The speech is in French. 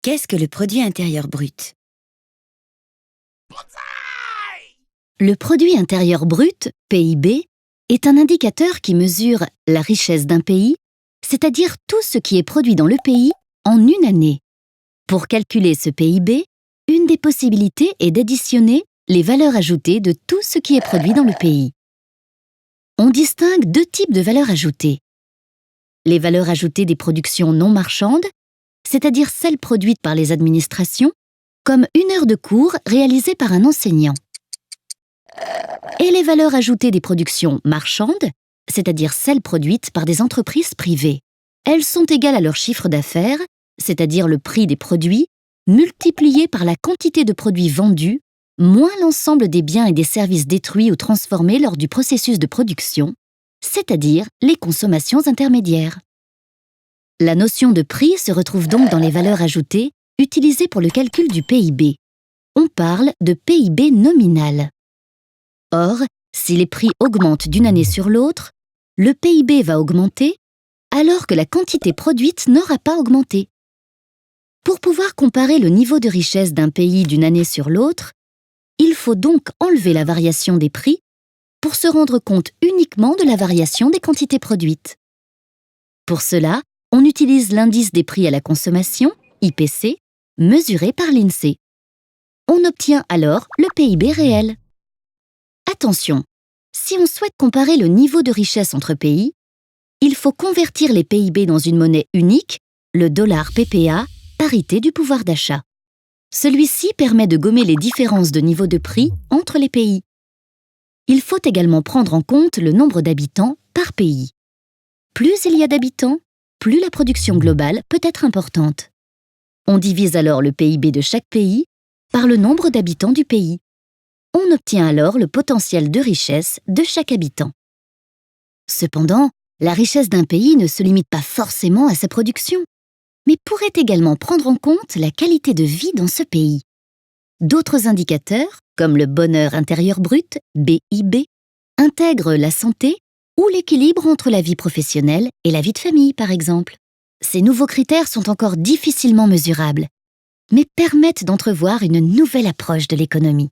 Qu'est-ce que le produit intérieur brut? Le produit intérieur brut, PIB, est un indicateur qui mesure la richesse d'un pays, c'est-à-dire tout ce qui est produit dans le pays en une année. Pour calculer ce PIB, une des possibilités est d'additionner les valeurs ajoutées de tout ce qui est produit dans le pays. On distingue deux types de valeurs ajoutées. Les valeurs ajoutées des productions non marchandes, c'est-à-dire celles produites par les administrations, comme une heure de cours réalisée par un enseignant. Et les valeurs ajoutées des productions marchandes, c'est-à-dire celles produites par des entreprises privées. Elles sont égales à leur chiffre d'affaires, c'est-à-dire le prix des produits, multiplié par la quantité de produits vendus, moins l'ensemble des biens et des services détruits ou transformés lors du processus de production, c'est-à-dire les consommations intermédiaires. La notion de prix se retrouve donc dans les valeurs ajoutées utilisées pour le calcul du PIB. On parle de PIB nominal. Or, si les prix augmentent d'une année sur l'autre, le PIB va augmenter, alors que la quantité produite n'aura pas augmenté. Pour pouvoir comparer le niveau de richesse d'un pays d'une année sur l'autre, il faut donc enlever la variation des prix pour se rendre compte uniquement de la variation des quantités produites. Pour cela, on utilise l'indice des prix à la consommation, IPC, mesuré par l'INSEE. On obtient alors le PIB réel. Attention, si on souhaite comparer le niveau de richesse entre pays, il faut convertir les PIB dans une monnaie unique, le dollar PPA, parité du pouvoir d'achat. Celui-ci permet de gommer les différences de niveau de prix entre les pays. Il faut également prendre en compte le nombre d'habitants par pays. Plus il y a d'habitants, plus la production globale peut être importante. On divise alors le PIB de chaque pays par le nombre d'habitants du pays. On obtient alors le potentiel de richesse de chaque habitant. Cependant, la richesse d'un pays ne se limite pas forcément à sa production, mais pourrait également prendre en compte la qualité de vie dans ce pays. D'autres indicateurs, comme le bonheur intérieur brut, BIB, intègrent la santé ou l'équilibre entre la vie professionnelle et la vie de famille, par exemple. Ces nouveaux critères sont encore difficilement mesurables, mais permettent d'entrevoir une nouvelle approche de l'économie.